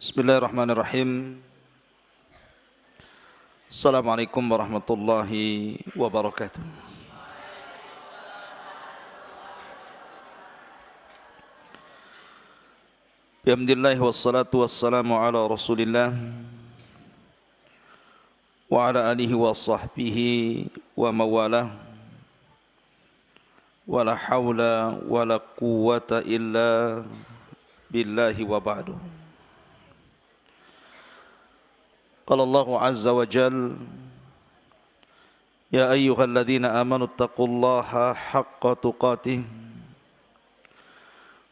Bismillahirrahmanirrahim. Assalamualaikum warahmatullahi wabarakatuh. Bihamdillah wassalatu wassalamu ala Rasulillah wa ala alihi wa sahbihi wa mawalah. Wa la hawla wa la quwwata illa billahi wa ba'du. قال الله عز وجل يا أيها الذين آمنوا اتقوا الله حق تقاته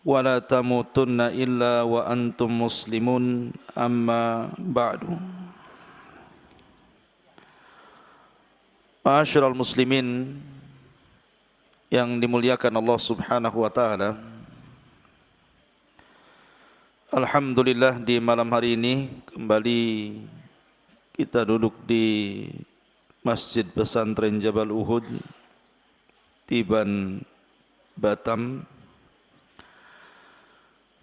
ولا تموتن إلا وأنتم مسلمون أما بعد. Ma'asyiral muslimin yang dimuliakan Allah Subhanahu wa taala, alhamdulillah di malam hari ini kembali kita duduk di Masjid Pesantren Jabal Uhud, Tiban, Batam.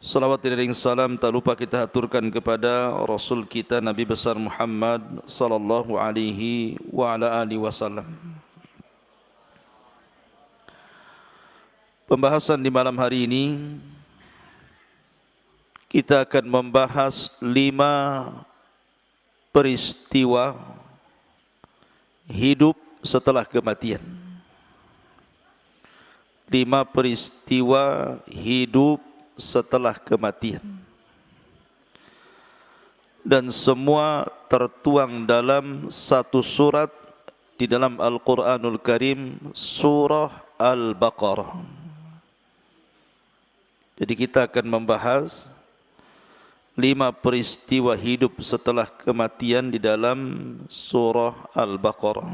Salawat dan salam tak lupa kita aturkan kepada Rasul kita Nabi besar Muhammad sallallahu alaihi wa ala alihi wasallam. Pembahasan di malam hari ini kita akan membahas 5 peristiwa hidup setelah kematian. 5 peristiwa hidup setelah kematian. Dan semua tertuang dalam satu surat di dalam Al-Quranul Karim, surah Al-Baqarah. Jadi kita akan membahas 5 peristiwa hidup setelah kematian di dalam surah Al-Baqarah.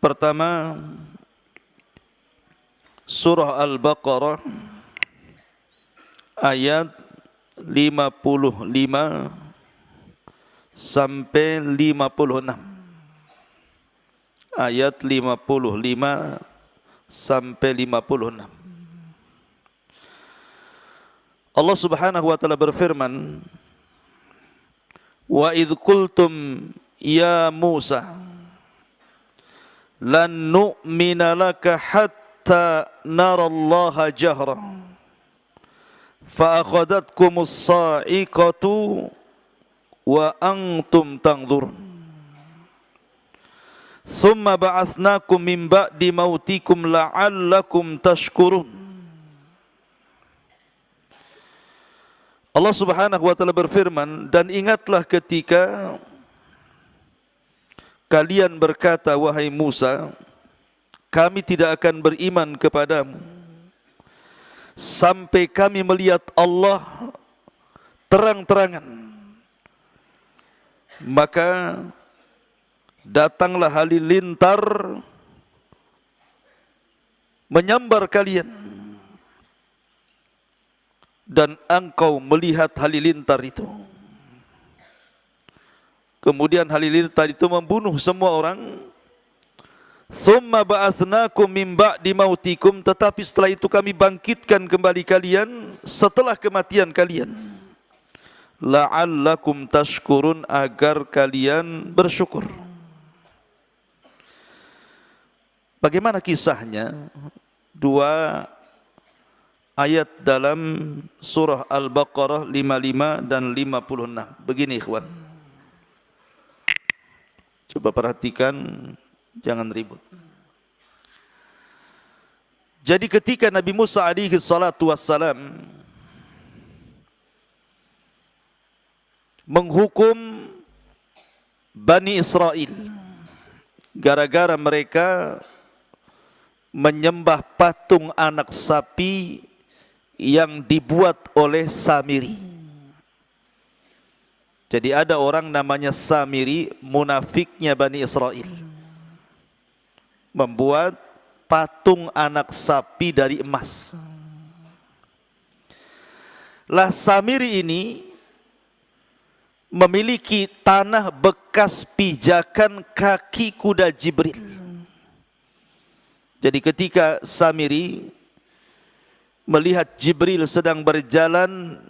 Pertama, surah Al-Baqarah ayat 55 sampai 56. Ayat 55 sampai 56. Allah Subhanahu wa taala berfirman, "Wa idh qultum ya Musa lan nu'mina laka hatta narallaha jahra fa akhadhatkumus sa'iqatu wa antum tanzurun thumma ba'atsnakum min ba'di mautikum la'allakum tashkurun." Allah Subhanahu wa taala berfirman, dan ingatlah ketika kalian berkata, wahai Musa, kami tidak akan beriman kepadamu sampai kami melihat Allah terang-terangan. Maka datanglah halilintar menyambar kalian, dan engkau melihat halilintar itu. Kemudian halilintar itu membunuh semua orang. Tsumma ba'atsnakum min ba'di mautikum, tetapi setelah itu kami bangkitkan kembali kalian setelah kematian kalian. La'allakum tashkurun, agar kalian bersyukur. Bagaimana kisahnya? 2 ayat dalam surah Al-Baqarah 55 dan 56. Begini ikhwan, coba perhatikan, jangan ribut. Jadi ketika Nabi Musa alaihi salatu wassalam menghukum Bani Israel gara-gara mereka menyembah patung anak sapi yang dibuat oleh Samiri. Jadi ada orang namanya Samiri, munafiknya Bani Israel, membuat patung anak sapi dari emas. Lah Samiri ini memiliki tanah bekas pijakan kaki kuda Jibril. Jadi ketika Samiri melihat Jibril sedang berjalan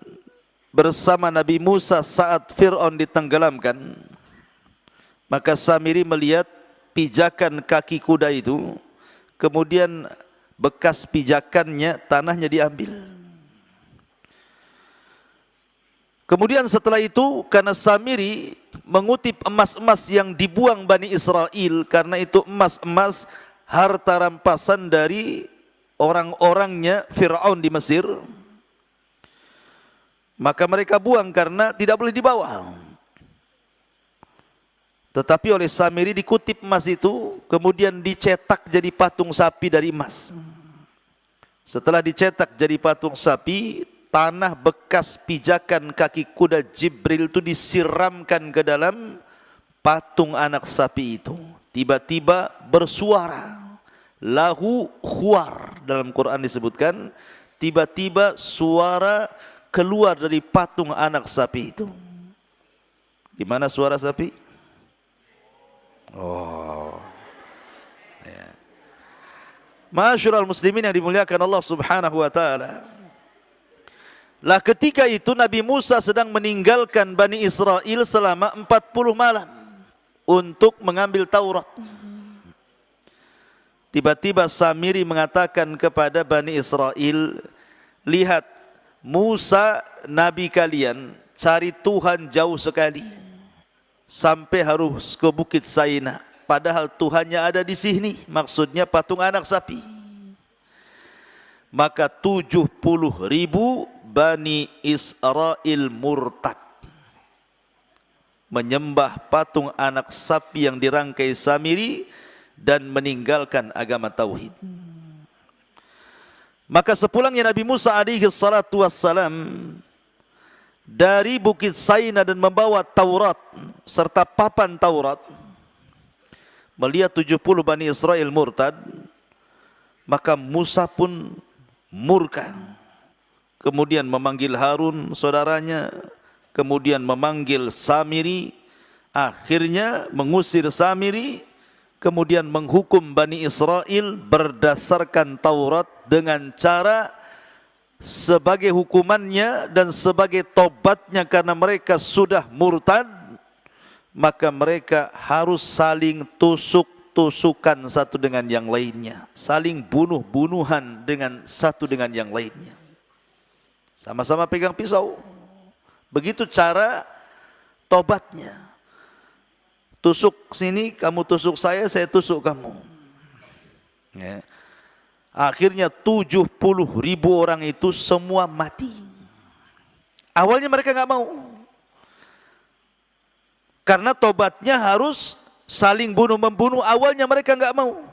bersama Nabi Musa saat Fir'aun ditenggelamkan, maka Samiri melihat pijakan kaki kuda itu, kemudian bekas pijakannya, tanahnya diambil. Kemudian setelah itu, karena Samiri mengutip emas-emas yang dibuang Bani Israel, karena itu emas-emas harta rampasan dari orang-orangnya Fir'aun di Mesir, maka mereka buang karena tidak boleh dibawa. Tetapi oleh Samiri dikutip emas itu, kemudian dicetak jadi patung sapi dari emas. Setelah dicetak jadi patung sapi, tanah bekas pijakan kaki kuda Jibril itu disiramkan ke dalam patung anak sapi itu. Tiba-tiba bersuara, lahu khuar, dalam Quran disebutkan, tiba-tiba suara keluar dari patung anak sapi itu. Gimana suara sapi? Oh, ya. Ma'asyiral muslimin yang dimuliakan Allah Subhanahu wa taala. Lah ketika itu Nabi Musa sedang meninggalkan Bani Israel selama 40 malam untuk mengambil Taurat. Tiba-tiba Samiri mengatakan kepada Bani Israel, lihat, Musa nabi kalian cari Tuhan jauh sekali sampai harus ke Bukit Saina, padahal Tuhannya ada di sini, maksudnya patung anak sapi. Maka 70.000 Bani Israel murtad, menyembah patung anak sapi yang dirangkai Samiri dan meninggalkan agama tauhid. Maka sepulangnya Nabi Musa alaihi salatu wassalam dari Bukit Saina dan membawa Taurat serta papan Taurat, melihat 70 Bani Israel murtad, maka Musa pun murka. Kemudian memanggil Harun saudaranya, kemudian memanggil Samiri, akhirnya mengusir Samiri, kemudian menghukum Bani Israel berdasarkan Taurat dengan cara sebagai hukumannya dan sebagai tobatnya karena mereka sudah murtad, maka mereka harus saling tusuk-tusukan satu dengan yang lainnya, saling bunuh-bunuhan dengan satu dengan yang lainnya, sama-sama pegang pisau. Begitu cara tobatnya. Tusuk sini, kamu tusuk saya tusuk kamu. Ya. Akhirnya 70.000 orang itu semua mati. Awalnya mereka nggak mau, karena tobatnya harus saling bunuh-membunuh. Awalnya mereka nggak mau.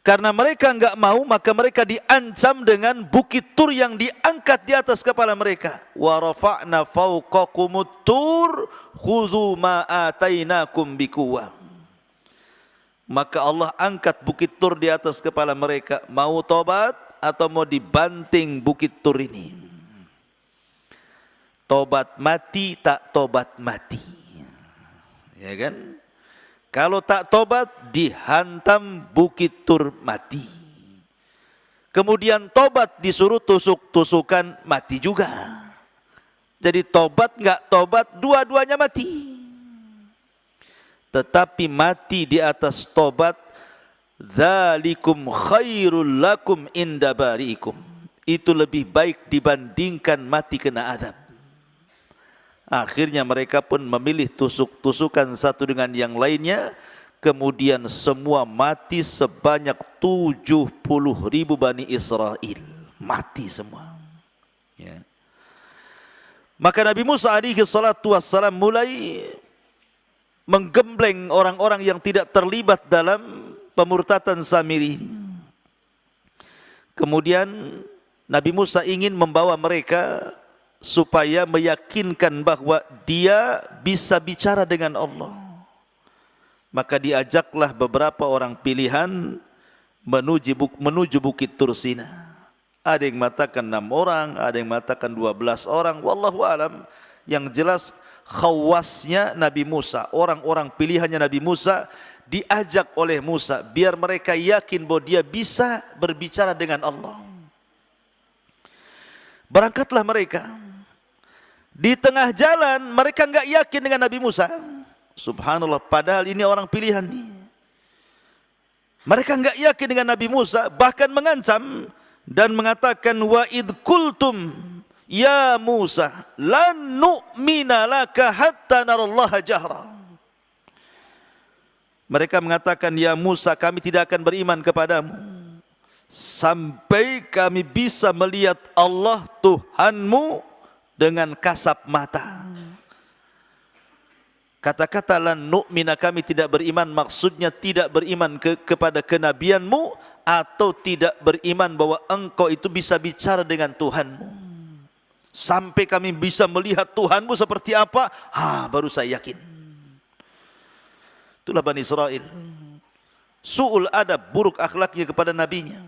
Karena mereka nggak mau, maka mereka diancam dengan bukit Tur yang diangkat di atas kepala mereka. Wa rafa'na fawqakumut tur khudhu ma atainakum biquwwah. Maka Allah angkat bukit Tur di atas kepala mereka. Mau tobat atau mau dibanting bukit Tur ini? Tobat mati, tak tobat mati. Ya kan? Kalau tak tobat, dihantam bukit Tur mati. Kemudian tobat disuruh tusuk-tusukan, mati juga. Jadi tobat nggak tobat, dua-duanya mati. Tetapi mati di atas tobat, dzalikum khairul lakum inda bari'ikum. Itu lebih baik dibandingkan mati kena azab. Akhirnya mereka pun memilih tusuk-tusukan satu dengan yang lainnya. Kemudian semua mati sebanyak 70.000 Bani Israel. Mati semua. Ya. Maka Nabi Musa alaihi salatu wassalam mulai menggembleng orang-orang yang tidak terlibat dalam pemurtatan Samiri. Kemudian Nabi Musa ingin membawa mereka supaya meyakinkan bahwa dia bisa bicara dengan Allah. Maka diajaklah beberapa orang pilihan menuju Bukit Tur Sina. Ada yang mengatakan 6 orang, ada yang mengatakan 12 orang, wallahu alam. Yang jelas khawasnya Nabi Musa, orang-orang pilihannya Nabi Musa, diajak oleh Musa biar mereka yakin bahwa dia bisa berbicara dengan Allah. Berangkatlah mereka. Di tengah jalan mereka enggak yakin dengan Nabi Musa. Subhanallah, padahal ini orang pilihan nih. Mereka enggak yakin dengan Nabi Musa, bahkan mengancam dan mengatakan wa id qultum ya Musa lan nu'mina laka hatta narallaha jahra. Mereka mengatakan, ya Musa, kami tidak akan beriman kepadamu sampai kami bisa melihat Allah Tuhanmu dengan kasat mata. Kata-kata lan nu'mina, kami tidak beriman, maksudnya tidak beriman kepada kenabianmu, atau tidak beriman bahwa engkau itu bisa bicara dengan Tuhanmu. Sampai kami bisa melihat Tuhanmu seperti apa, baru saya yakin. Itulah Bani Israel. Su'ul adab, buruk akhlaknya kepada nabinya.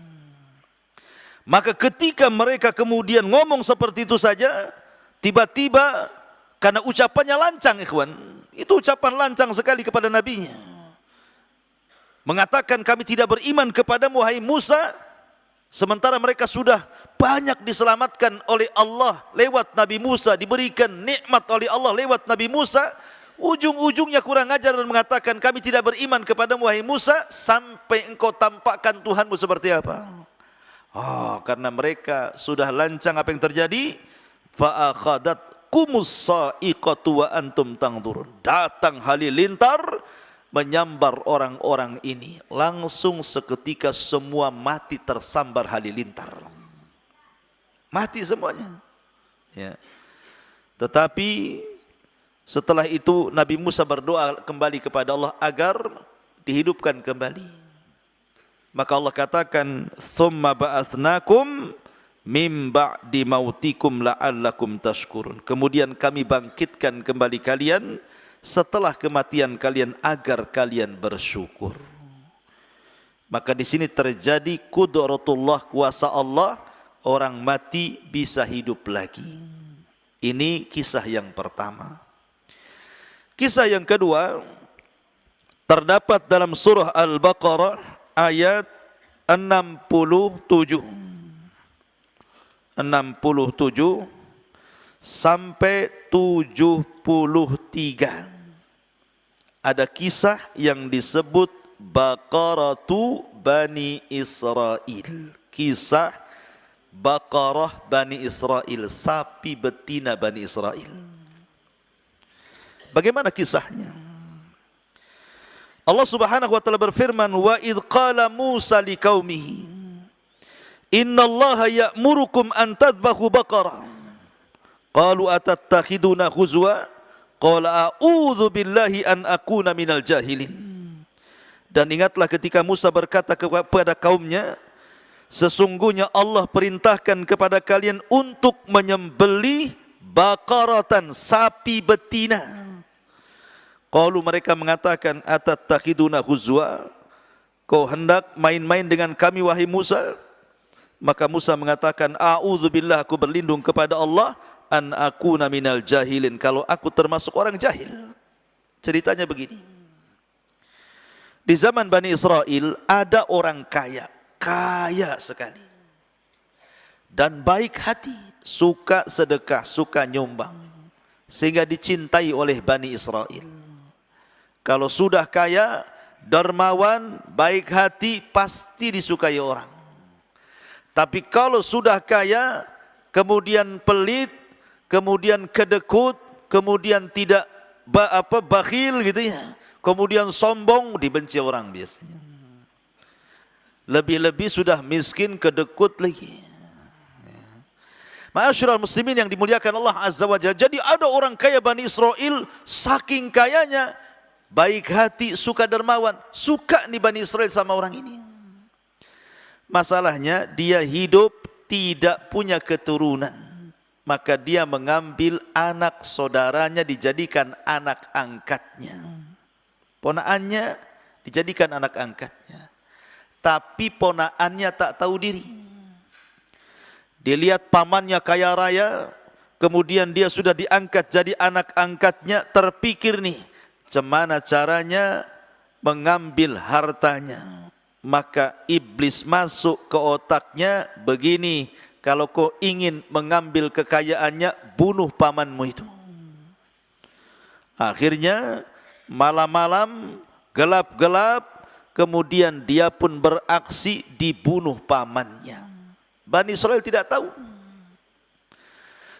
Maka ketika mereka kemudian ngomong seperti itu saja, tiba-tiba karena ucapannya lancang, ikhwan, itu ucapan lancang sekali kepada nabinya, mengatakan kami tidak beriman kepadamu wahai Musa, sementara mereka sudah banyak diselamatkan oleh Allah lewat Nabi Musa, diberikan nikmat oleh Allah lewat Nabi Musa. Ujung-ujungnya kurang ajar dan mengatakan kami tidak beriman kepadamu wahai Musa sampai engkau tampakkan Tuhanmu seperti apa. Karena mereka sudah lancang, apa yang terjadi? Fa'akhadatkumus sa'iqatu wa antum tangdurun. Datang halilintar menyambar orang-orang ini. Langsung seketika semua mati tersambar halilintar. Mati semuanya. Ya. Tetapi setelah itu Nabi Musa berdoa kembali kepada Allah agar dihidupkan kembali. Maka Allah katakan, "Tsumma ba'atsnakum mim ba'di mautikum la'allakum tashkurun." Kemudian kami bangkitkan kembali kalian setelah kematian kalian agar kalian bersyukur. Maka di sini terjadi qudratullah, kuasa Allah, orang mati bisa hidup lagi. Ini kisah yang pertama. Kisah yang kedua terdapat dalam surah Al-Baqarah ayat 67 sampai 73. Ada kisah yang disebut Baqaratu Bani Israel. Kisah Baqarah Bani Israel, sapi betina Bani Israel. Bagaimana kisahnya? Allah Subhanahu wa taala berfirman, "Wa id qala Musa liqaumihi, innallaha ya'murukum an tadhbahu baqarah." Qalu atattakhiduna huzwa? Qala a'udzu billahi an akuna minal jahilin. Dan ingatlah ketika Musa berkata kepada kaumnya, sesungguhnya Allah perintahkan kepada kalian untuk menyembelih baqaratan, sapi betina. Qalu, mereka mengatakan, atattakhiduna huzwa? Kau hendak main-main dengan kami wahai Musa? Maka Musa mengatakan, a'udzubillah, aku berlindung kepada Allah, an akuna minal jahilin, kalau aku termasuk orang jahil. Ceritanya begini. Di zaman Bani Israel ada orang kaya, kaya sekali, dan baik hati, suka sedekah, suka nyumbang, sehingga dicintai oleh Bani Israel. Kalau sudah kaya, dermawan, baik hati, pasti disukai orang. Tapi kalau sudah kaya, kemudian pelit, kemudian kedekut, kemudian tidak bakhil gitu ya, kemudian sombong, dibenci orang biasanya. Lebih-lebih sudah miskin, kedekut lagi. Ma'asyiral muslimin yang dimuliakan Allah Azza wa Jalla. Jadi ada orang kaya Bani Israel, saking kayanya, baik hati, suka dermawan, suka nih Bani Israel sama orang ini. Masalahnya dia hidup tidak punya keturunan, maka dia mengambil anak saudaranya dijadikan anak angkatnya, ponaannya dijadikan anak angkatnya. Tapi ponaannya tak tahu diri. Dilihat pamannya kaya raya, kemudian dia sudah diangkat jadi anak angkatnya, terpikir nih, gimana caranya mengambil hartanya. Maka iblis masuk ke otaknya begini, kalau kau ingin mengambil kekayaannya, bunuh pamanmu itu. Akhirnya malam-malam, gelap-gelap, kemudian dia pun beraksi dibunuh pamannya. Bani Israel tidak tahu.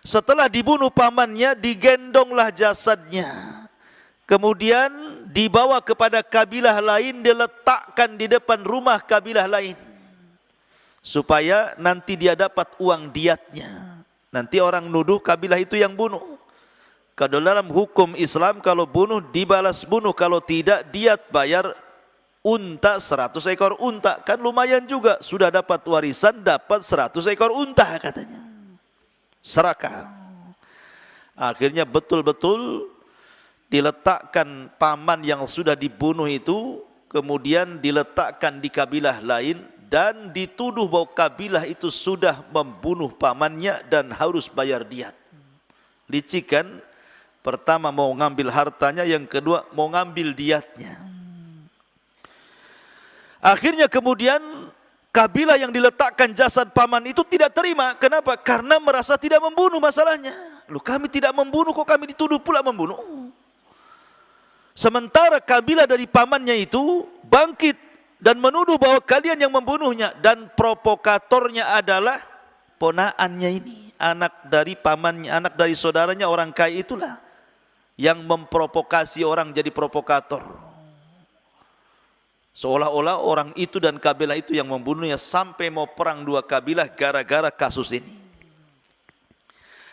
Setelah dibunuh pamannya, digendonglah jasadnya. Kemudian dibawa kepada kabilah lain, diletakkan di depan rumah kabilah lain. Supaya nanti dia dapat uang diatnya. Nanti orang nuduh kabilah itu yang bunuh. Kalau dalam hukum Islam, kalau bunuh dibalas bunuh, kalau tidak diat bayar unta 100 ekor unta. Kan lumayan juga, sudah dapat warisan, dapat 100 ekor unta katanya. Serakah. Akhirnya betul-betul diletakkan paman yang sudah dibunuh itu, kemudian diletakkan di kabilah lain, dan dituduh bahwa kabilah itu sudah membunuh pamannya dan harus bayar diat. Licik kan? Pertama mau ngambil hartanya, yang kedua mau ngambil diatnya. Akhirnya kemudian kabilah yang diletakkan jasad paman itu tidak terima. Kenapa? Karena merasa tidak membunuh masalahnya. Loh, kami tidak membunuh, kok kami dituduh pula membunuh? Sementara kabilah dari pamannya itu bangkit dan menuduh bahwa kalian yang membunuhnya, dan provokatornya adalah ponaannya ini, anak dari pamannya, anak dari saudaranya orang kaya itulah yang memprovokasi orang jadi provokator. Seolah-olah orang itu dan kabilah itu yang membunuhnya, sampai mau perang dua kabilah gara-gara kasus ini.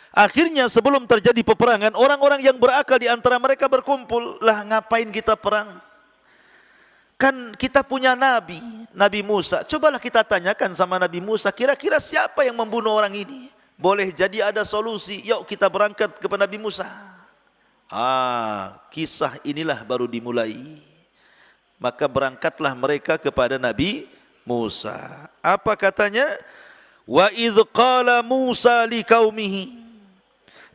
Akhirnya sebelum terjadi peperangan, orang-orang yang berakal di antara mereka berkumpul. Lah, ngapain kita perang? Kan kita punya Nabi, Nabi Musa. Cobalah kita tanyakan sama Nabi Musa, kira-kira siapa yang membunuh orang ini? Boleh jadi ada solusi. Yuk kita berangkat kepada Nabi Musa. Kisah inilah baru dimulai. Maka berangkatlah mereka kepada Nabi Musa. Apa katanya? Wa idh qala Musa liqaumihi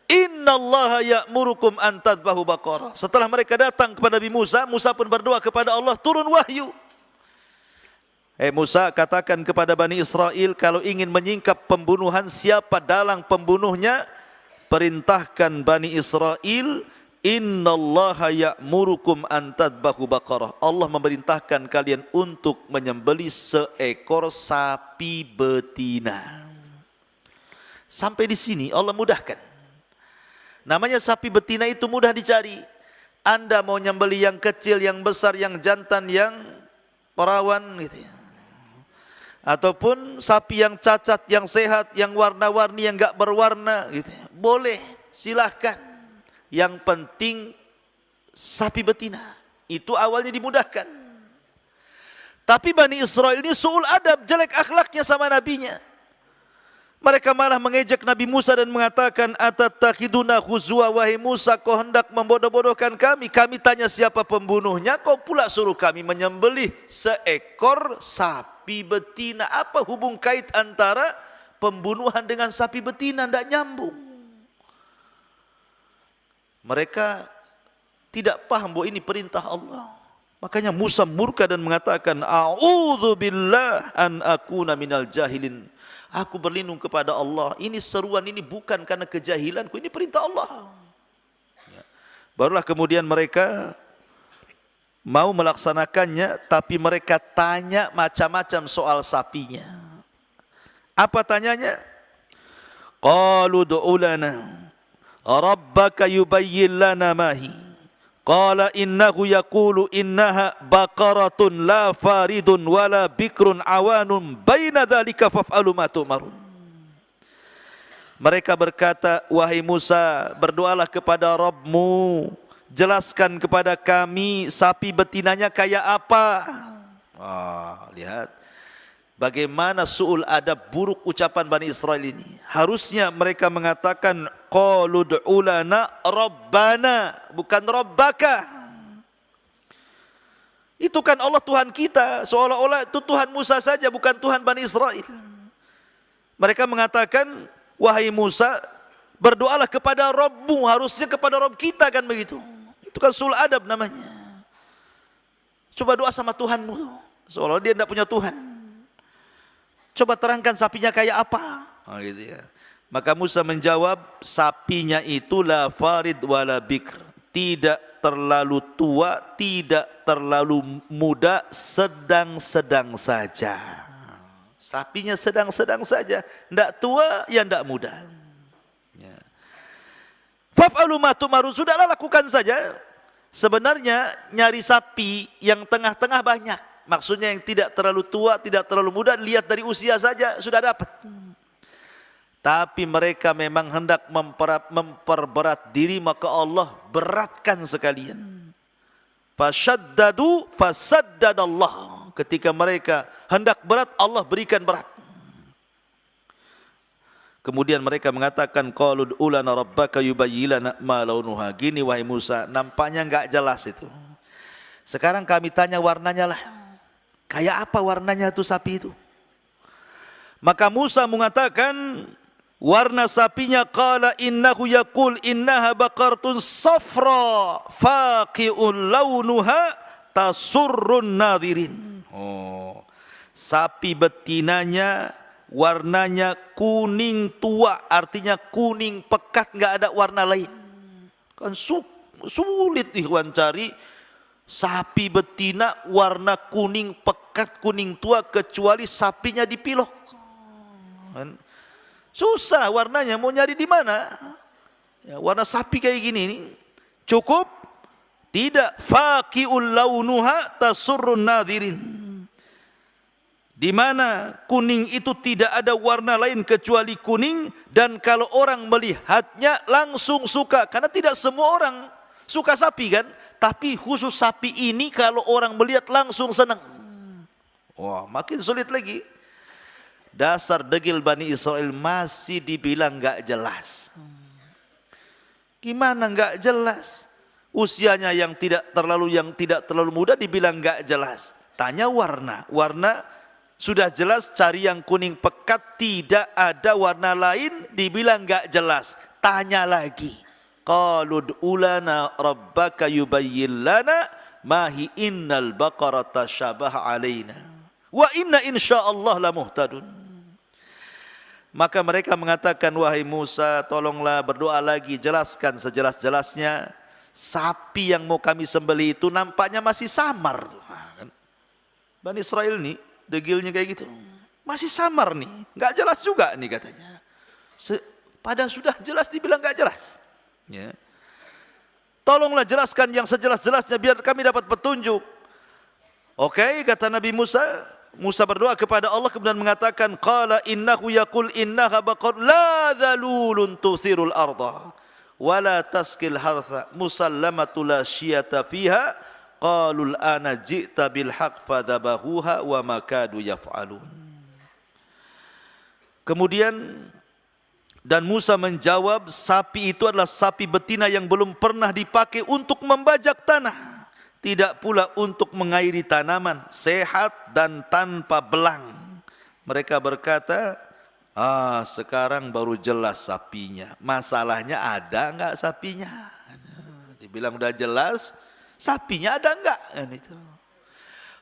innallaha ya'murukum an tadhbahu baqarah. Setelah mereka datang kepada Nabi Musa, Musa pun berdoa kepada Allah, turun wahyu. Musa, katakan kepada Bani Israel, kalau ingin menyingkap pembunuhan, siapa dalang pembunuhnya, perintahkan Bani Israel, innallaha ya'murukum an tadhbahu baqarah. Allah memerintahkan kalian untuk menyembelih seekor sapi betina. Sampai di sini Allah mudahkan. Namanya sapi betina itu mudah dicari. Anda mau nyembelih yang kecil, yang besar, yang jantan, yang perawan gitu ya. Ataupun sapi yang cacat, yang sehat, yang warna-warni, yang enggak berwarna gitu ya. Boleh, silahkan. Yang penting sapi betina. Itu awalnya dimudahkan. Tapi Bani Israel ini su'ul adab, jelek akhlaknya sama nabinya. Mereka malah mengejek Nabi Musa dan mengatakan, atattakhiduna khuzwa, wahai Musa, kau hendak membodoh-bodohkan kami. Kami tanya siapa pembunuhnya, kau pula suruh kami menyembelih seekor sapi betina. Apa hubung kait antara pembunuhan dengan sapi betina? Tidak nyambung. Mereka tidak paham bahwa ini perintah Allah. Makanya Musa murka dan mengatakan, a'udzubillah an akuna minal jahilin. Aku berlindung kepada Allah. Ini seruan ini bukan karena kejahilanku, ini perintah Allah. Barulah kemudian mereka mau melaksanakannya, tapi mereka tanya macam-macam soal sapinya. Apa tanyanya? Qalu du'u lana rabbaka yubayyin lana mahi. Qala innahu yaqulu innaha baqaratun la faridun wala bikrun awanun baina dzalika faf'alu ma tu'marun. Mereka berkata, wahai Musa, berdoalah kepada Rabbmu, jelaskan kepada kami sapi betinanya kayak apa. Lihat bagaimana su'ul adab, buruk ucapan Bani Israel ini. Harusnya mereka mengatakan qalu du'u lana rabbana, bukan rabbaka. Itu kan Allah Tuhan kita, seolah-olah itu Tuhan Musa saja, bukan Tuhan Bani Israel. Mereka mengatakan, wahai Musa, berdoalah kepada Rabbmu, harusnya kepada Rabb kita kan begitu. Itu kan su'ul adab namanya. Coba doa sama Tuhanmu, seolah dia tidak punya Tuhan. Coba terangkan sapinya kayak apa. Gitu ya. Maka Musa menjawab, sapinya itu la farid wala bikr, tidak terlalu tua, tidak terlalu muda, sedang-sedang saja. Sapinya sedang-sedang saja, tidak tua, ya tidak muda. Ya. Faf'alu ma tu'marun, sudahlah lakukan saja. Sebenarnya nyari sapi yang tengah-tengah banyak. Maksudnya yang tidak terlalu tua, tidak terlalu muda, lihat dari usia saja sudah dapat. Tapi mereka memang hendak memperberat diri, maka Allah beratkan sekalian. Fasyaddadu fasaddadallah. Ketika mereka hendak berat, Allah berikan berat. Kemudian mereka mengatakan, qalu ulana rabbaka yubayyilana ma launuha. Gini wahai Musa, nampaknya enggak jelas itu. Sekarang kami tanya warnanya lah. Kayak apa warnanya itu sapi itu? Maka Musa mengatakan, warna sapinya, qala innahu yaqul innaha baqaratun safra faqi'un launuha tasurrun nadhirin. Oh, sapi betinanya warnanya kuning tua, artinya kuning pekat, enggak ada warna lain. Kan sulit ikhwan cari sapi betina warna kuning pekat, kuning tua, kecuali sapinya dipilok. Kan susah warnanya, mau nyari di mana? Ya, warna sapi kayak gini nih. Cukup tidak, faqi'ul launuha tasurrun nadhirin. Di mana kuning itu tidak ada warna lain kecuali kuning, dan kalau orang melihatnya langsung suka, karena tidak semua orang suka sapi kan, tapi khusus sapi ini kalau orang melihat langsung senang. Wah, makin sulit lagi. Dasar degil Bani Israel masih dibilang enggak jelas. Gimana enggak jelas? Usianya yang tidak terlalu muda dibilang enggak jelas. Tanya warna, warna sudah jelas, cari yang kuning pekat, tidak ada warna lain, dibilang enggak jelas. Tanya lagi. Qalu ulana rabbaka yubayyin lana ma hi innal baqarata syabaha alaina wa inna insyaallah la muhtadun. Maka mereka mengatakan, wahai Musa, tolonglah berdoa lagi, jelaskan sejelas-jelasnya. Sapi yang mau kami sembelih itu nampaknya masih samar. Bani Israel nih, degilnya kayak gitu. Masih samar nih, nggak jelas juga nih katanya. Pada sudah jelas dibilang nggak jelas. Ya. Tolonglah jelaskan yang sejelas-jelasnya biar kami dapat petunjuk. Oke, kata Nabi Musa. Musa berdoa kepada Allah kemudian mengatakan, qala innahu yaqul innaha baqar la dhalulun tuthirul arda wa la taskil hartha musallamatu la syiyata fiha qalul ana ji'ta bil haqq fadhabahuha wa ma kadu yaf'alun. Kemudian dan Musa menjawab, sapi itu adalah sapi betina yang belum pernah dipakai untuk membajak tanah, tidak pula untuk mengairi tanaman, sehat dan tanpa belang. Mereka berkata, sekarang baru jelas sapinya. Masalahnya ada enggak sapinya? Dibilang udah jelas, sapinya ada enggak?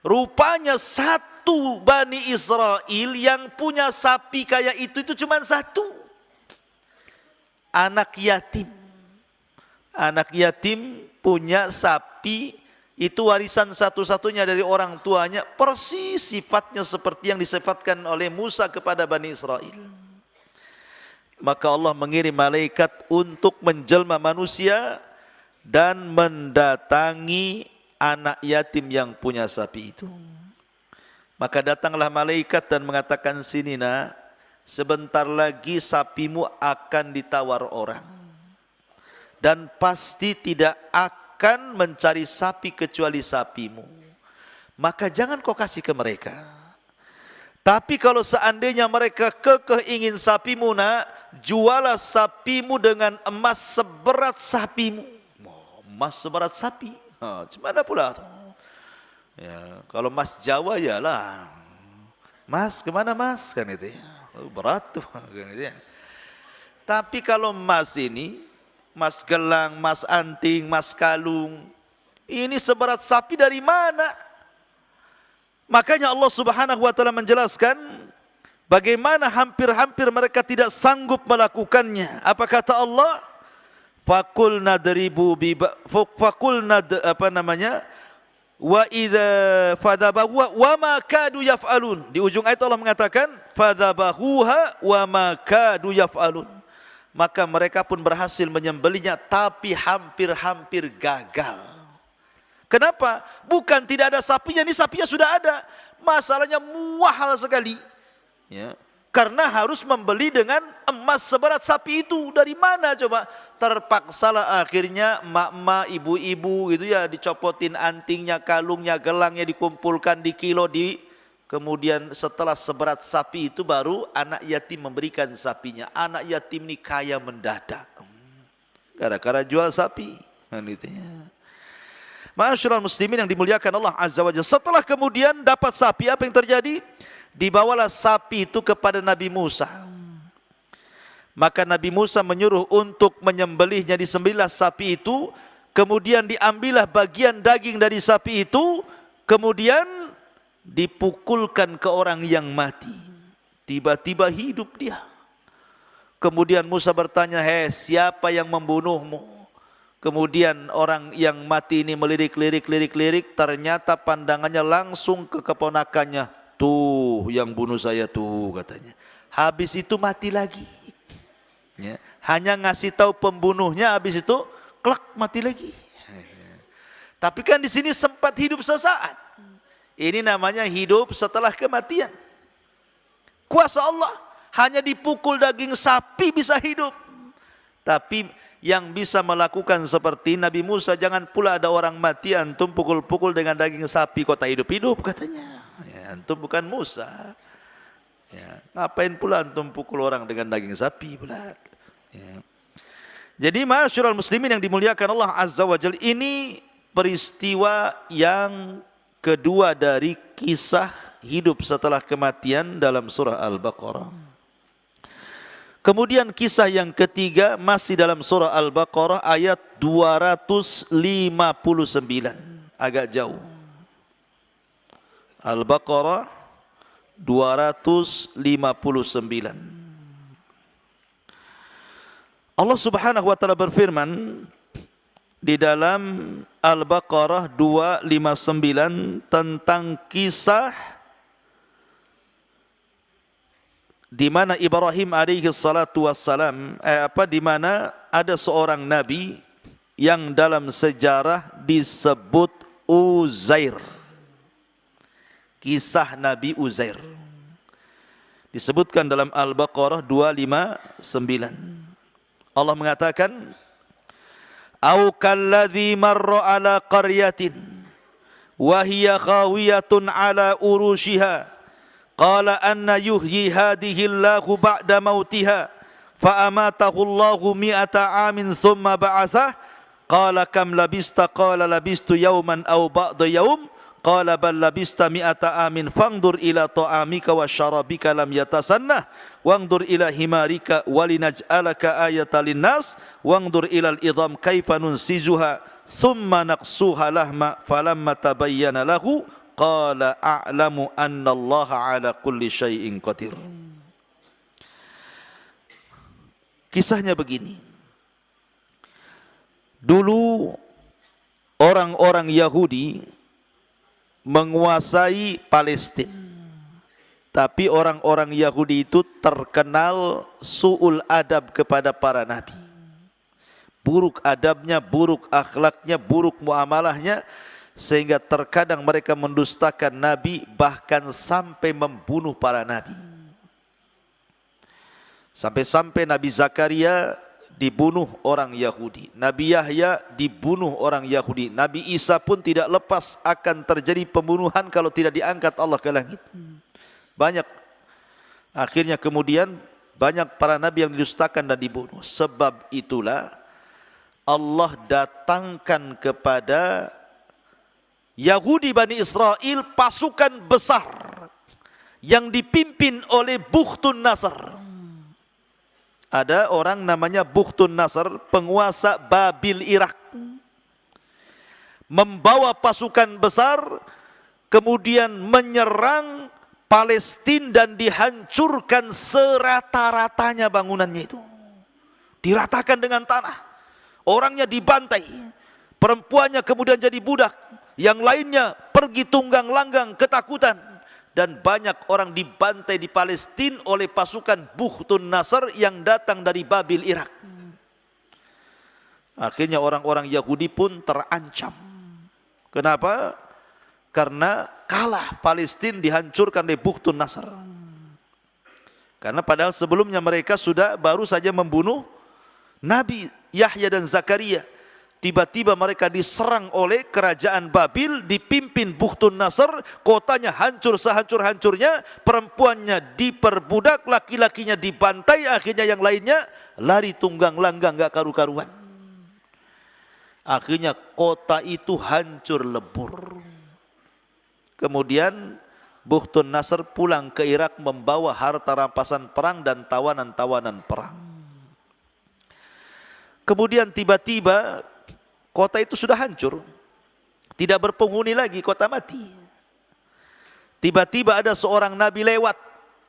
Rupanya satu Bani Israel yang punya sapi kayak itu cuma satu. Anak yatim. Anak yatim punya sapi, itu warisan satu-satunya dari orang tuanya, persis sifatnya seperti yang disifatkan oleh Musa kepada Bani Israel. Maka Allah mengirim malaikat untuk menjelma manusia dan mendatangi anak yatim yang punya sapi itu. Maka datanglah malaikat dan mengatakan, sini nak, sebentar lagi sapimu akan ditawar orang, dan pasti tidak akan mencari sapi kecuali sapimu. Maka jangan kau kasih ke mereka. Tapi kalau seandainya mereka kekeh ingin sapimu nak, jualah sapimu dengan emas seberat sapimu. Emas seberat sapi, gimana pula tuh? Ya, kalau emas Jawa ya lah. Mas kemana mas? Kan itu ya. Berat tuh. Kan itu ya. Tapi kalau emas ini, mas gelang, mas anting, mas kalung, ini seberat sapi dari mana? Makanya Allah Subhanahu wa taala menjelaskan Bagaimana hampir-hampir mereka tidak sanggup melakukannya. Apa kata Allah? Fakul nadribu wa idza fadhabahu wa ma kadu yaf'alun. Di ujung ayat Allah mengatakan fadhabahuha wa ma kadu yaf'alun. Maka mereka pun berhasil menyembelihnya tapi hampir-hampir gagal. Kenapa? Bukan tidak ada sapinya, ini sapinya sudah ada. Masalahnya mahal sekali. Ya. Karena harus membeli dengan emas seberat sapi itu. Dari mana coba? Terpaksalah akhirnya mak-mak, ibu-ibu gitu ya, dicopotin antingnya, kalungnya, gelangnya, dikumpulkan di kilo, kemudian setelah seberat sapi itu baru anak yatim memberikan sapinya. Anak yatim ini kaya mendadak. Gara-gara jual sapi. Ma'asyiral muslimin yang dimuliakan Allah Azza wa Jalla. Setelah kemudian dapat sapi, apa yang terjadi? Dibawalah sapi itu kepada Nabi Musa. Maka Nabi Musa menyuruh untuk menyembelihnya, disembelihlah sapi itu. Kemudian diambillah bagian daging dari sapi itu. Kemudian dipukulkan ke orang yang mati. Tiba-tiba hidup dia. Kemudian Musa bertanya, hei, siapa yang membunuhmu? Kemudian orang yang mati ini melirik-lirik. Ternyata pandangannya langsung ke keponakannya. Tuh yang bunuh saya tuh, katanya. Habis itu mati lagi. Ya. Hanya ngasih tahu pembunuhnya, habis itu klak mati lagi. Tapi kan di sini sempat hidup sesaat. Ini namanya hidup setelah kematian. Kuasa Allah, hanya dipukul daging sapi bisa hidup. Tapi yang bisa melakukan seperti Nabi Musa, jangan pula ada orang mati antum pukul-pukul dengan daging sapi kok tak hidup-hidup, katanya. Ya, antum bukan Musa. Ya, ngapain pula antum pukul orang dengan daging sapi pula? Ya. Jadi ma'asyiral muslimin yang dimuliakan Allah Azza wa Jalla, ini peristiwa yang kedua dari kisah hidup setelah kematian dalam surah Al-Baqarah. Kemudian kisah yang ketiga masih dalam surah Al-Baqarah ayat 259. Agak jauh. Al-Baqarah 259. Allah Subhanahu wa taala berfirman di dalam Al-Baqarah 259 tentang kisah di mana Ibrahim alaihi salatu wassalam, di mana ada seorang nabi yang dalam sejarah disebut Uzair. Kisah Nabi Uzair disebutkan dalam Al-Baqarah 259. Allah mengatakan, "Au kalladzi marra ala qaryatin wa hiya khawiyatun ala urushiha qala anna yuhyi hadhihi Allahu ba'da mautiha fa amatahu Allahu mi'ata amin thumma ba'athah qala kam labista qala labistu yawman aw ba'da yawm qala bal labista mi'ata amin fanzur ila ta'amika wa syarabika lam yatasannah wanzur ila himarika walinaj'alaka ayatan linnas wanzur ila al-idham kaifa nunsizuha thumma naqsuha lahma falamma tabayyana lahu qala a'lamu anna Allah ala kulli syai'in qadir." Kisahnya begini. Dulu orang-orang Yahudi menguasai Palestina. Tapi orang-orang Yahudi itu terkenal su'ul adab kepada para nabi. Buruk adabnya, buruk akhlaknya, buruk muamalahnya, sehingga terkadang mereka mendustakan nabi, bahkan sampai membunuh para nabi. Sampai-sampai Nabi Zakaria dibunuh orang Yahudi, Nabi Yahya dibunuh orang Yahudi, Nabi Isa pun tidak lepas akan terjadi pembunuhan kalau tidak diangkat Allah ke langit. Banyak, akhirnya kemudian banyak para nabi yang didustakan dan dibunuh. Sebab itulah Allah datangkan kepada Yahudi Bani Israel pasukan besar yang dipimpin oleh Bukhtun Nasr. Ada orang namanya Bukhtun Nasr, penguasa Babil Irak, membawa pasukan besar kemudian menyerang Palestina dan dihancurkan serata-ratanya bangunannya itu. Diratakan dengan tanah. Orangnya dibantai. Perempuannya kemudian jadi budak. Yang lainnya pergi tunggang langgang ketakutan. Dan banyak orang dibantai di Palestina oleh pasukan Bukhtun Nasr yang datang dari Babil, Irak. Akhirnya orang-orang Yahudi pun terancam. Kenapa? Karena kalah, Palestina dihancurkan oleh Bukhtun Nasr. Karena padahal sebelumnya mereka sudah baru saja membunuh Nabi Yahya dan Zakaria. Tiba-tiba mereka diserang oleh kerajaan Babil dipimpin Bukhtun Nasr, kotanya hancur sehancur-hancurnya, perempuannya diperbudak, laki-lakinya dibantai, akhirnya yang lainnya lari tunggang langgang gak karu-karuan. Akhirnya kota itu hancur lebur. Kemudian Bukhtun Nasr pulang ke Irak membawa harta rampasan perang dan tawanan-tawanan perang. Kemudian tiba-tiba kota itu sudah hancur, tidak berpenghuni lagi, kota mati. Tiba-tiba ada seorang nabi lewat,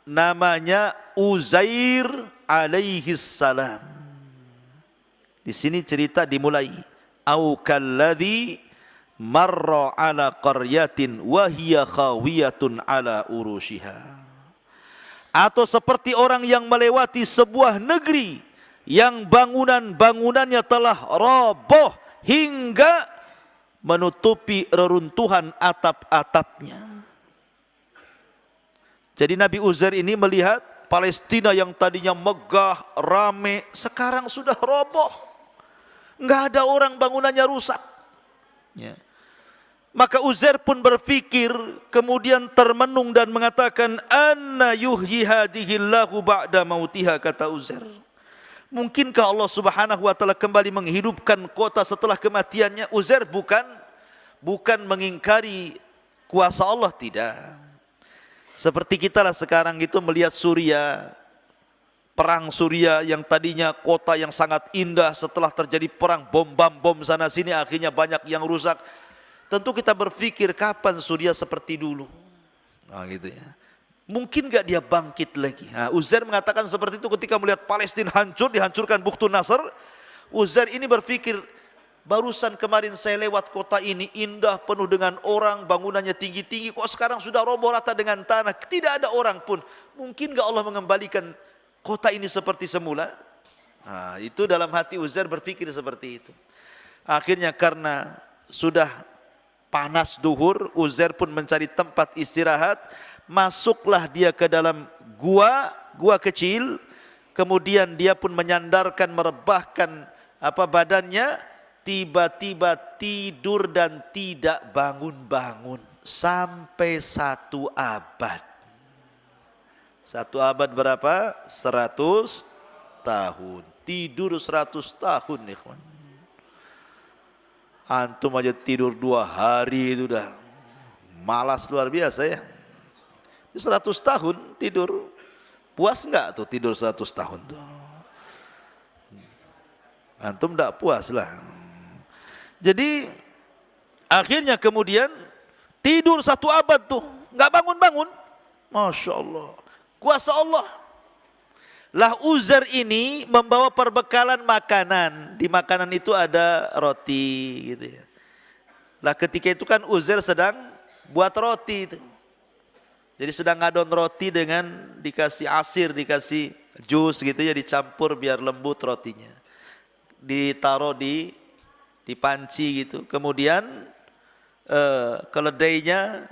namanya Uzair alaihi salam. Di sini cerita dimulai, au kalladzi marra ala qaryatin wa hiya khawiyatun ala urushiha. Atau seperti orang yang melewati sebuah negeri yang bangunan-bangunannya telah roboh hingga menutupi reruntuhan atap-atapnya. Jadi Nabi Uzair ini melihat Palestina yang tadinya megah, rame, sekarang sudah roboh. Enggak ada orang, bangunannya rusak. Ya. Maka Uzair pun berfikir, kemudian termenung dan mengatakan, anna yuhyi hadhillahu ba'da mautiha, kata Uzair. Mungkinkah Allah Subhanahu wa taala kembali menghidupkan kota setelah kematiannya? Uzair bukan mengingkari kuasa Allah, tidak. Seperti kita lah sekarang itu melihat Suria, perang Suria yang tadinya kota yang sangat indah, setelah terjadi perang bom sana sini akhirnya banyak yang rusak. Tentu kita berpikir kapan Suria seperti dulu. Nah, gitu ya. Mungkin gak dia bangkit lagi? Nah, Uzair mengatakan seperti itu ketika melihat Palestina hancur, dihancurkan Bukhtun Nasr. Uzair ini berpikir, barusan kemarin saya lewat kota ini, indah, penuh dengan orang, bangunannya tinggi-tinggi, kok sekarang sudah roboh rata dengan tanah, tidak ada orang pun. Mungkin gak Allah mengembalikan kota ini seperti semula? Nah, itu dalam hati Uzair berpikir seperti itu. Akhirnya karena sudah panas duhur, Uzair pun mencari tempat istirahat. Masuklah dia ke dalam gua kecil, kemudian dia pun menyandarkan, merebahkan badannya, tiba-tiba tidur dan tidak bangun-bangun sampai 1 abad. 1 abad berapa? 100 tahun. Tidur 100 tahun, ikhwan. Antum aja tidur 2 hari itu udah malas luar biasa ya. 100 tahun tidur, puas enggak tuh tidur 100 tahun tuh? Antum enggak puas lah. Jadi akhirnya kemudian tidur 1 abad tuh, enggak bangun-bangun. Masya Allah, kuasa Allah. Lah Uzair ini membawa perbekalan makanan. Di makanan itu ada roti gitu ya. Lah ketika itu kan Uzair sedang buat roti itu. Jadi sedang ngadon roti dengan dikasih asir, dikasih jus gitu ya, dicampur biar lembut rotinya. Ditaruh di panci gitu. Kemudian keledainya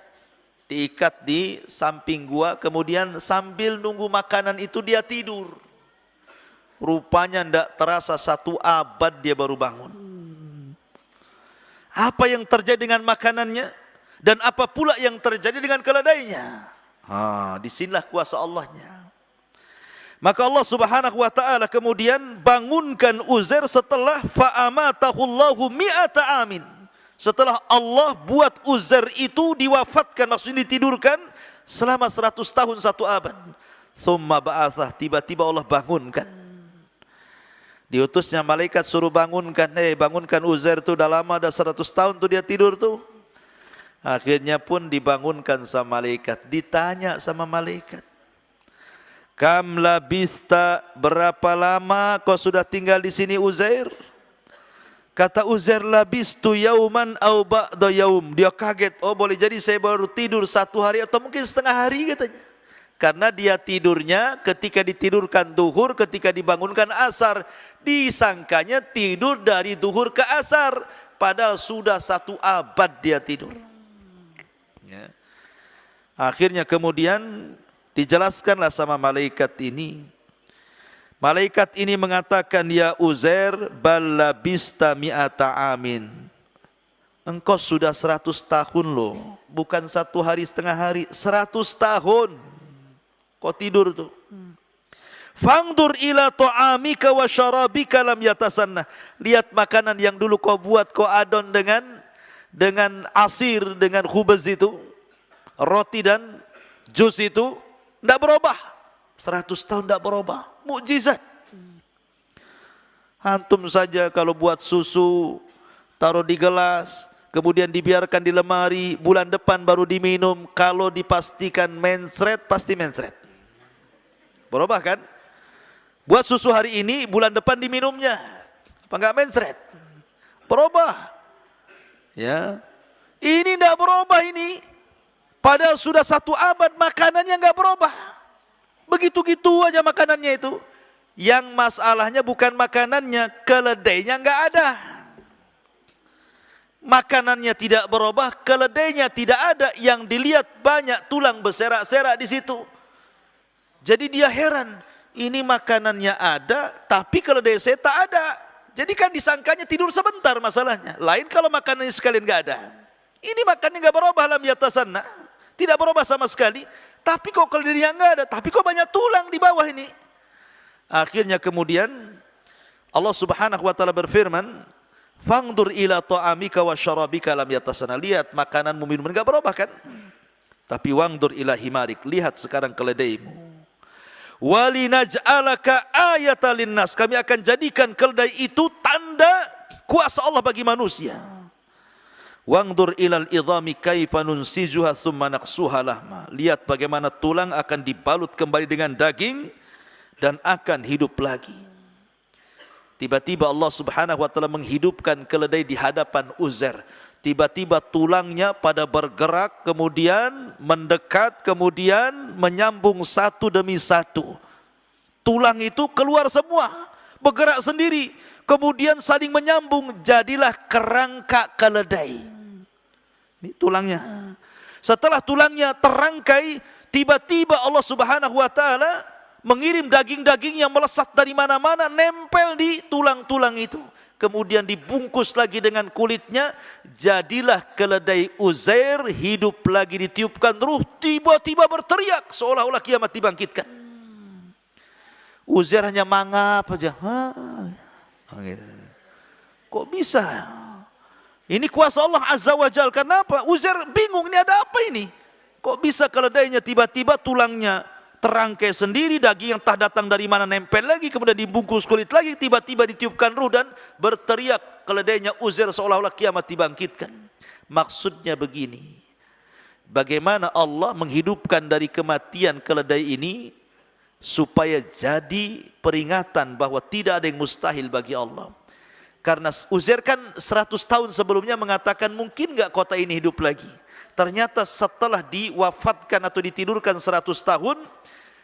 diikat di samping gua, kemudian sambil nunggu makanan itu dia tidur. Rupanya ndak terasa 1 abad dia baru bangun. Apa yang terjadi dengan makanannya dan apa pula yang terjadi dengan keledainya? Disinilah kuasa Allahnya. Maka Allah Subhanahu wa taala kemudian bangunkan Uzair setelah fa'amatahullahu mi'ata amin. Setelah Allah buat Uzair itu diwafatkan, maksudnya ditidurkan selama 100 tahun 1 abad. Tsumma ba'atsah, tiba-tiba Allah bangunkan. Diutusnya malaikat suruh bangunkan, bangunkan Uzair tuh, udah lama, udah 100 tahun tuh dia tidur tuh. Akhirnya pun dibangunkan sama malaikat. Ditanya sama malaikat, kam labista, berapa lama kau sudah tinggal di sini Uzair? Kata Uzair, labistu yauman au ba'da yaum. Dia kaget, oh boleh jadi saya baru tidur 1 hari atau mungkin setengah hari katanya. Karena dia tidurnya ketika ditidurkan duhur, ketika dibangunkan asar. Disangkanya tidur dari duhur ke asar. Padahal sudah 1 abad dia tidur. Ya. Akhirnya kemudian dijelaskanlah sama malaikat ini. Malaikat ini mengatakan, ya Uzair, bal labista mi'ata amin. Engkau sudah 100 tahun loh, bukan 1 hari setengah hari, 100 tahun kau tidur tuh. Fangdur ila ta'amika wa syarabika lam yatasanna. Lihat makanan yang dulu kau buat, kau adon dengan asir, dengan khubaz itu, roti dan jus itu, tidak berubah. 100 tahun tidak berubah. Mukjizat. Antum saja kalau buat susu, taruh di gelas, kemudian dibiarkan di lemari, bulan depan baru diminum. Kalau dipastikan mencret, pasti mencret. Berubah kan? Buat susu hari ini, bulan depan diminumnya. Apa enggak mencret? Berubah. Ya. Ini tidak berubah ini. Padahal sudah 1 abad makanannya enggak berubah. Begitu-gitu aja makanannya itu. Yang masalahnya bukan makanannya, keledainya enggak ada. Makanannya tidak berubah, keledainya tidak ada. Yang dilihat banyak tulang berserak-serak di situ. Jadi dia heran, ini makanannya ada, tapi keledai saya tak ada. Jadi kan disangkanya tidur sebentar masalahnya. Lain kalau makanannya sekalian enggak ada. Ini makanannya enggak berubah, lam yatasanna. Tidak berubah sama sekali. Tapi kok keledainya enggak ada, tapi kok banyak tulang di bawah ini. Akhirnya kemudian Allah Subhanahu wa taala berfirman, fangdur ila ta'amika wa syarabika lam yatasanna. Lihat makananmu, minuman enggak berubah kan? Tapi wangdur ila himarik, lihat sekarang keledaimu. Walinaj'alaka ayatan linnas, kami akan jadikan keledai itu tanda kuasa Allah bagi manusia. Wangdur ilal idhami kaifa nunsijuha thumma naqsuha lahma. Lihat bagaimana tulang akan dibalut kembali dengan daging dan akan hidup lagi. Tiba-tiba Allah Subhanahu wa taala menghidupkan keledai di hadapan Uzair. Tiba-tiba tulangnya pada bergerak, kemudian mendekat, kemudian menyambung satu demi satu. Tulang itu keluar semua, bergerak sendiri, kemudian saling menyambung, jadilah kerangka keledai. Ini tulangnya. Setelah tulangnya terangkai, tiba-tiba Allah Subhanahu wa taala mengirim daging-daging yang melesat dari mana-mana, nempel di tulang-tulang itu. Kemudian dibungkus lagi dengan kulitnya, jadilah keledai Uzair hidup lagi, ditiupkan ruh, tiba-tiba berteriak seolah-olah kiamat dibangkitkan. Uzair hanya mangap aja. Kok bisa? Ini kuasa Allah Azza wa Jalla. Kenapa? Uzair bingung, ini ada apa ini? Kok bisa keledainya tiba-tiba tulangnya terangkai sendiri, daging yang tak datang dari mana nempel lagi, kemudian dibungkus kulit lagi, tiba-tiba ditiupkan ruh dan berteriak keledainya Uzair seolah-olah kiamat dibangkitkan. Maksudnya begini, bagaimana Allah menghidupkan dari kematian keledai ini supaya jadi peringatan bahwa tidak ada yang mustahil bagi Allah. Karena Uzair kan 100 tahun sebelumnya mengatakan mungkin enggak kota ini hidup lagi. Ternyata setelah diwafatkan atau ditidurkan 100 tahun,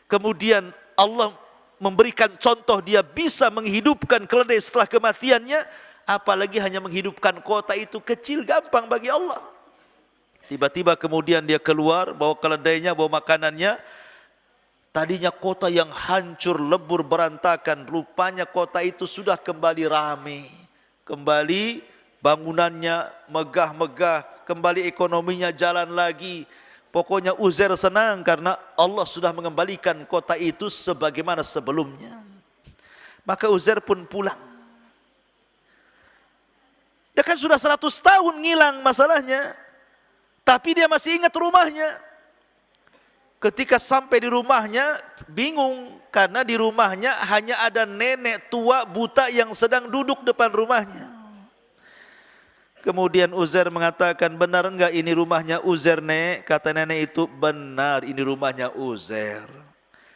kemudian Allah memberikan contoh dia bisa menghidupkan keledai setelah kematiannya, apalagi hanya menghidupkan kota itu kecil, gampang bagi Allah. Tiba-tiba kemudian dia keluar, bawa keledainya, bawa makanannya. Tadinya kota yang hancur, lebur, berantakan, rupanya kota itu sudah kembali ramai. Kembali bangunannya megah-megah, kembali ekonominya jalan lagi. Pokoknya Uzair senang karena Allah sudah mengembalikan kota itu sebagaimana sebelumnya. Maka Uzair pun pulang. Dia kan sudah 100 tahun ngilang masalahnya, tapi dia masih ingat rumahnya. Ketika sampai di rumahnya bingung karena di rumahnya hanya ada nenek tua buta yang sedang duduk depan rumahnya. Kemudian Uzair mengatakan, benar enggak ini rumahnya Uzair, Nek? Kata nenek itu, benar ini rumahnya Uzair.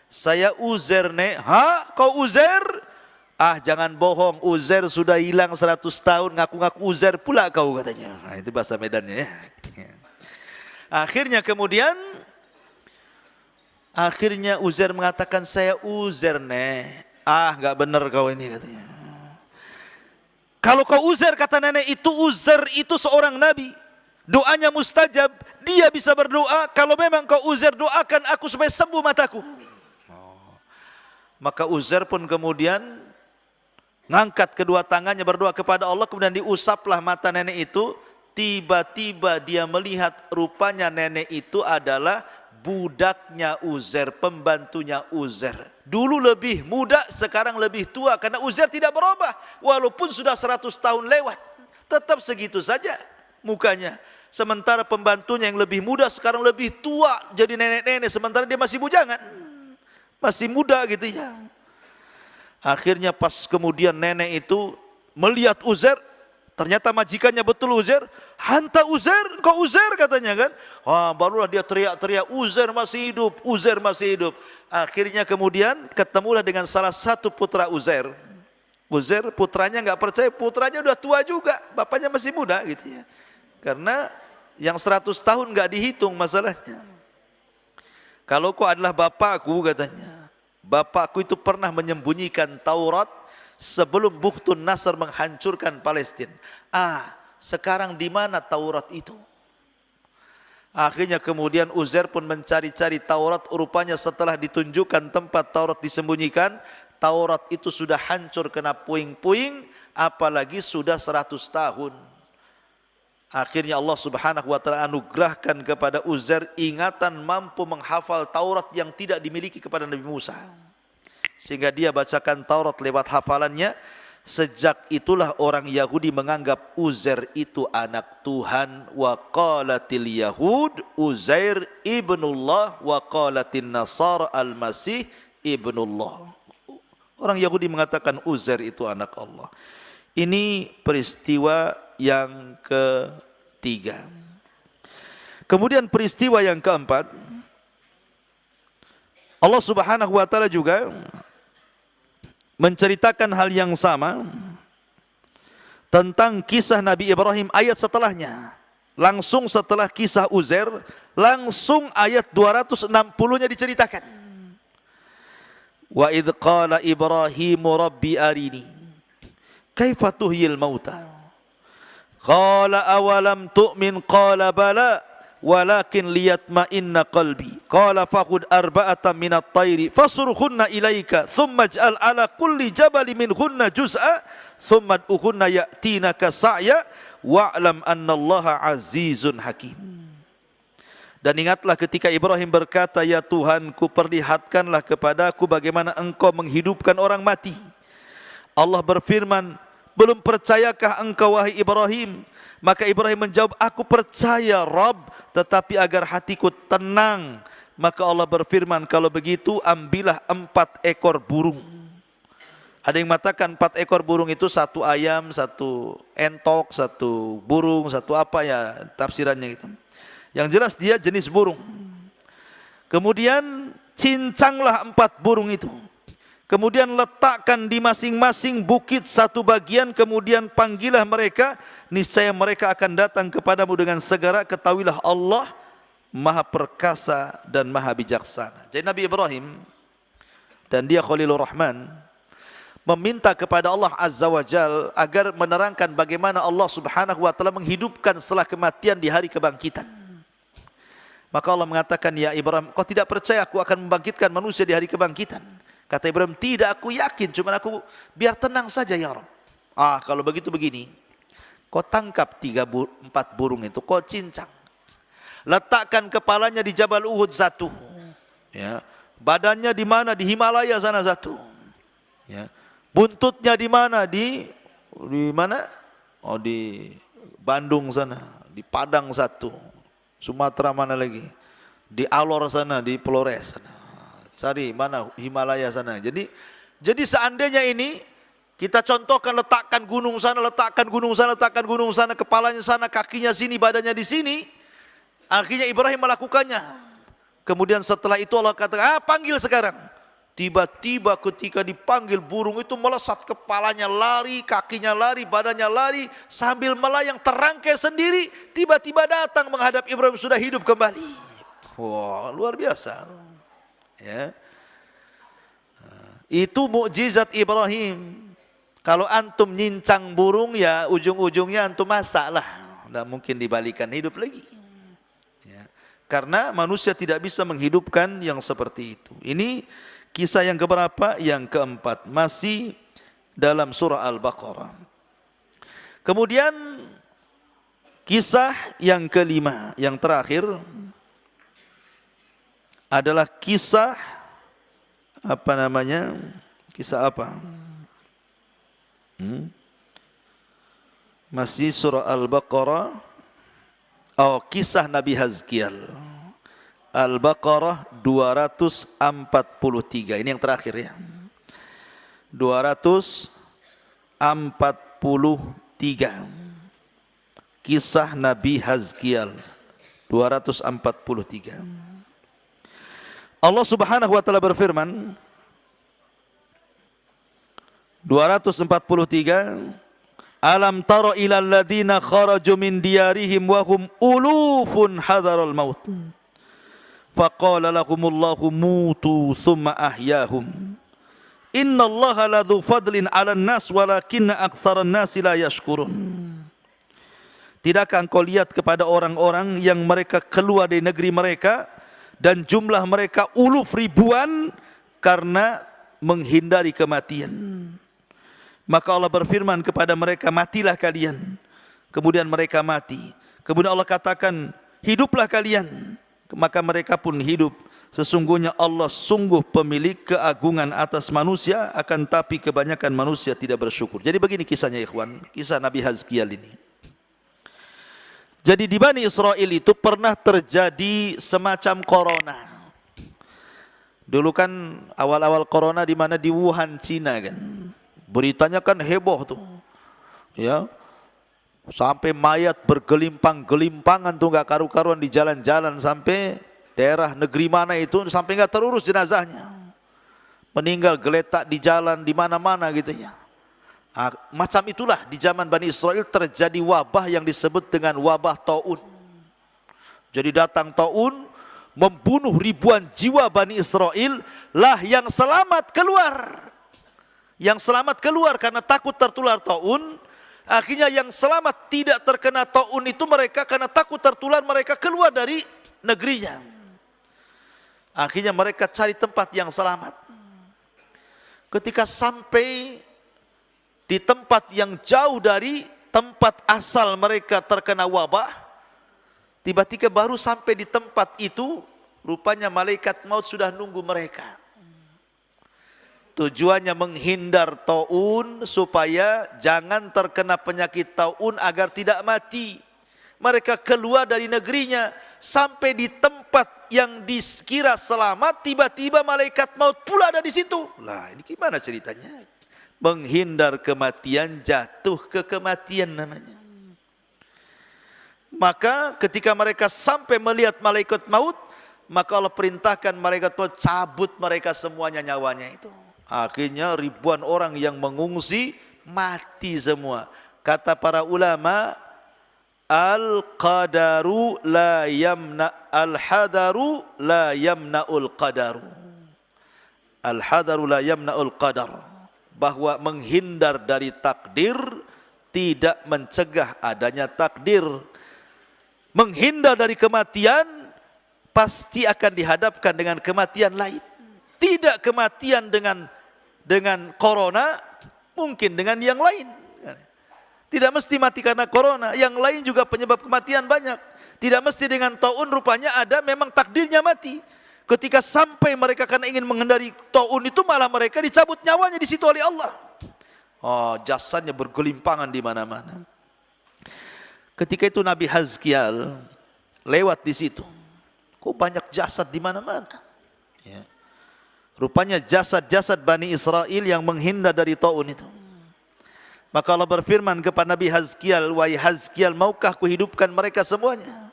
Saya Uzair, Nek. Hah? Kau Uzair? Ah, jangan bohong, Uzair sudah hilang 100 tahun, ngaku-ngaku Uzair pula kau, katanya. Nah, itu bahasa Medannya ya. Akhirnya Uzair mengatakan, saya Uzair, Nek. Ah, enggak benar kau ini, katanya. Kalau kau Uzair, kata nenek itu, Uzair itu seorang nabi. Doanya mustajab. Dia bisa berdoa. Kalau memang kau Uzair, doakan aku supaya sembuh mataku. Maka Uzair pun kemudian ngangkat kedua tangannya berdoa kepada Allah. Kemudian diusaplah mata nenek itu. Tiba-tiba dia melihat rupanya nenek itu adalah budaknya Uzair, pembantunya Uzair. Dulu lebih muda, sekarang lebih tua, karena Uzair tidak berubah. Walaupun sudah 100 tahun lewat, tetap segitu saja mukanya. Sementara pembantunya yang lebih muda sekarang lebih tua, jadi nenek-nenek, sementara dia masih bujangan, masih muda gitu ya. Akhirnya pas kemudian nenek itu melihat Uzair, ternyata majikannya betul Uzair. Hanta Uzair, kau Uzair, katanya kan. Wah, barulah dia teriak-teriak, Uzair masih hidup, Uzair masih hidup. Akhirnya kemudian ketemulah dengan salah satu putra Uzair. Uzair putranya nggak percaya, putranya udah tua juga, bapaknya masih muda gitu ya. Karena yang 100 tahun nggak dihitung masalahnya. Kalau kau adalah bapakku, katanya, bapakku itu pernah menyembunyikan Taurat sebelum Bukhtun Nasr menghancurkan Palestina. Ah, sekarang di mana Taurat itu? Akhirnya kemudian Uzair pun mencari-cari Taurat. Rupanya setelah ditunjukkan tempat Taurat disembunyikan, Taurat itu sudah hancur kena puing-puing, apalagi sudah 100 tahun. Akhirnya Allah Subhanahu wa taala anugerahkan kepada Uzair ingatan mampu menghafal Taurat yang tidak dimiliki kepada Nabi Musa. Sehingga dia bacakan Taurat lewat hafalannya. Sejak itulah orang Yahudi menganggap Uzair itu anak Tuhan. Wa qalatil Yahud Uzair ibnullah wa qalatin Nasara al-Masih ibnullah. Orang Yahudi mengatakan Uzair itu anak Allah. Ini peristiwa yang ketiga. Kemudian peristiwa yang keempat, Allah Subhanahu wa taala juga menceritakan hal yang sama tentang kisah Nabi Ibrahim ayat setelahnya. Langsung setelah kisah Uzair, langsung ayat 260-nya diceritakan. Wa idh qala Ibrahimu rabbi arini kaifa tuhyil mauta. Qala awalam tu'min qala bala walakin liyatma'inna qalbi. Qala faqud arba'atan minat tayri fasurhunna ilaika thumma ij'al ala kulli jabali minhunna juz'a thumma ud'uhunna ya'tinaka sa'ya wa'lam annallaha azizun hakim. Dan ingatlah ketika Ibrahim berkata, ya Tuhanku, perlihatkanlah kepadaku bagaimana engkau menghidupkan orang mati. Allah berfirman, belum percayakah engkau wahai Ibrahim? Maka Ibrahim menjawab, aku percaya Rabb, tetapi agar hatiku tenang. Maka Allah berfirman, kalau begitu ambillah 4 ekor burung. Ada yang mengatakan 4 ekor burung itu 1 ayam, 1 entok, 1 burung, 1 apa ya tafsirannya itu. Yang jelas dia jenis burung. Kemudian cincanglah 4 burung itu. Kemudian letakkan di masing-masing bukit 1 bagian, kemudian panggillah mereka, niscaya mereka akan datang kepadamu dengan segera. Ketahuilah Allah Maha Perkasa dan Maha Bijaksana. Jadi Nabi Ibrahim dan dia Khalilur Rahman meminta kepada Allah Azza wa Jal agar menerangkan bagaimana Allah Subhanahu wa taala menghidupkan setelah kematian di hari kebangkitan. Maka Allah mengatakan, ya Ibrahim, kau tidak percaya aku akan membangkitkan manusia di hari kebangkitan? Kata Ibrahim, tidak, aku yakin, cuma aku biar tenang saja ya Rabb. Ah, kalau begitu begini, kau tangkap 4 burung itu, kau cincang, letakkan kepalanya di Jabal Uhud 1, ya, badannya di mana? Di Himalaya sana 1, ya, buntutnya di mana? Di mana? Oh, di Bandung sana, di Padang 1, Sumatera mana lagi? Di Alor sana, di Flores sana. Cari mana Himalaya sana. Jadi seandainya ini Kita contohkan, letakkan gunung sana, letakkan gunung sana, letakkan gunung sana, kepalanya sana, kakinya sini, badannya di sini. Akhirnya Ibrahim melakukannya. Kemudian setelah itu Allah katakan, panggil sekarang. Tiba-tiba ketika dipanggil, burung itu melesat, kepalanya lari, kakinya lari, badannya lari, sambil melayang terangkai sendiri, tiba-tiba datang menghadap Ibrahim, sudah hidup kembali. Wah, luar biasa. Ya. Itu mukjizat Ibrahim. Kalau antum nyincang burung, ya ujung-ujungnya antum masak lah. Tidak mungkin dibalikan hidup lagi. Ya. Karena manusia tidak bisa menghidupkan yang seperti itu. Ini kisah yang keberapa? Yang keempat. Masih dalam surah Al-Baqarah. Kemudian kisah yang kelima, yang terakhir adalah kisah apa namanya? Kisah apa? Masih surah Al-Baqarah. Oh, kisah Nabi Hazkiel. Al-Baqarah 243. Ini yang terakhir ya. 243. Kisah Nabi Hazkiel 243. Allah Subhanahu wa taala berfirman 243, Alam tara ilal ladzina kharaju min diyarihim wa hum ulufun hadaral maut. Faqala lahumullahu mutu thumma ahyahum. Innallaha ladzu fadlin 'alan nas walakinna aktsaran nasi la yashkurun. Tidakkah engkau lihat kepada orang-orang yang mereka keluar dari negeri mereka dan jumlah mereka uluf ribuan karena menghindari kematian. Maka Allah berfirman kepada mereka, matilah kalian. Kemudian mereka mati. Kemudian Allah katakan, hiduplah kalian. Maka mereka pun hidup. Sesungguhnya Allah sungguh pemilik keagungan atas manusia, akan tapi kebanyakan manusia tidak bersyukur. Jadi begini kisahnya ikhwan, kisah Nabi Hazkiel ini. Jadi di Bani Israel itu pernah terjadi semacam corona. Dulu kan awal-awal corona di mana di Wuhan, Cina kan. Beritanya kan heboh tuh. Ya. Sampai mayat bergelimpang-gelimpangan tuh, enggak karu-karuan di jalan-jalan, sampai daerah negeri mana itu sampai enggak terurus jenazahnya. Meninggal geletak di jalan di mana-mana gitu ya. Macam itulah di zaman Bani Israel terjadi wabah yang disebut dengan wabah taun. Jadi datang taun membunuh ribuan jiwa Bani Israel, lah yang selamat keluar. Yang selamat keluar karena takut tertular taun. Akhirnya yang selamat tidak terkena taun itu mereka karena takut tertular, mereka keluar dari negerinya. Akhirnya mereka cari tempat yang selamat. Ketika sampai di tempat yang jauh dari tempat asal mereka terkena wabah, tiba-tiba baru sampai di tempat itu, rupanya malaikat maut sudah nunggu mereka. Tujuannya menghindar taun supaya jangan terkena penyakit taun agar tidak mati. Mereka keluar dari negerinya, sampai di tempat yang dikira selamat, tiba-tiba malaikat maut pula ada di situ. Lah, ini gimana ceritanya? Menghindar kematian, jatuh ke kematian namanya. Maka ketika mereka sampai melihat malaikat maut, maka Allah perintahkan malaikat maut cabut mereka semuanya nyawanya itu. Akhirnya ribuan orang yang mengungsi mati semua. Kata para ulama, al-qadaru la yamna al-hadaru la yamna'ul qadaru. Al-hadaru la yamna'ul qadar. Bahwa menghindar dari takdir tidak mencegah adanya takdir. Menghindar dari kematian pasti akan dihadapkan dengan kematian lain. Tidak kematian dengan corona, mungkin dengan yang lain. Tidak mesti mati karena corona, yang lain juga penyebab kematian banyak. Tidak mesti dengan taun, rupanya ada memang takdirnya mati. Ketika sampai mereka karena ingin menghindari taun itu, malah mereka dicabut nyawanya di situ oleh Allah. Oh, jasadnya bergelimpangan di mana-mana. Ketika itu Nabi Hazkiel lewat di situ. Kok banyak jasad di mana-mana? Ya. Rupanya jasad-jasad Bani Israel yang menghindar dari taun itu. Maka Allah berfirman kepada Nabi Hazkiel, wahai Hazkiel, maukah kuhidupkan mereka semuanya?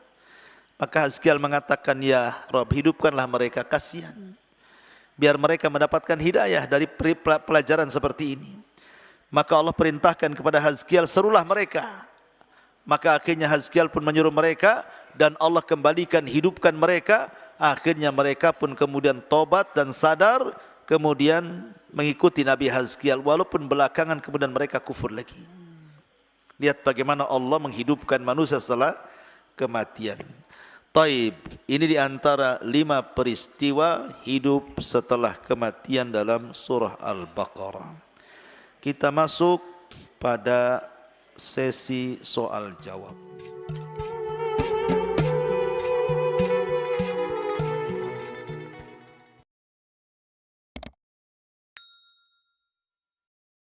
Maka Hazkiel mengatakan, ya Rabb, hidupkanlah mereka, kasihan. Biar mereka mendapatkan hidayah dari pelajaran seperti ini. Maka Allah perintahkan kepada Hazkiel, serulah mereka. Maka akhirnya Hazkiel pun menyuruh mereka, dan Allah kembalikan, hidupkan mereka. Akhirnya mereka pun kemudian tobat dan sadar, kemudian mengikuti Nabi Hazkiel, walaupun belakangan kemudian mereka kufur lagi. Lihat bagaimana Allah menghidupkan manusia setelah kematian. Taib, ini diantara 5 peristiwa hidup setelah kematian dalam surah Al-Baqarah. Kita masuk pada sesi soal jawab.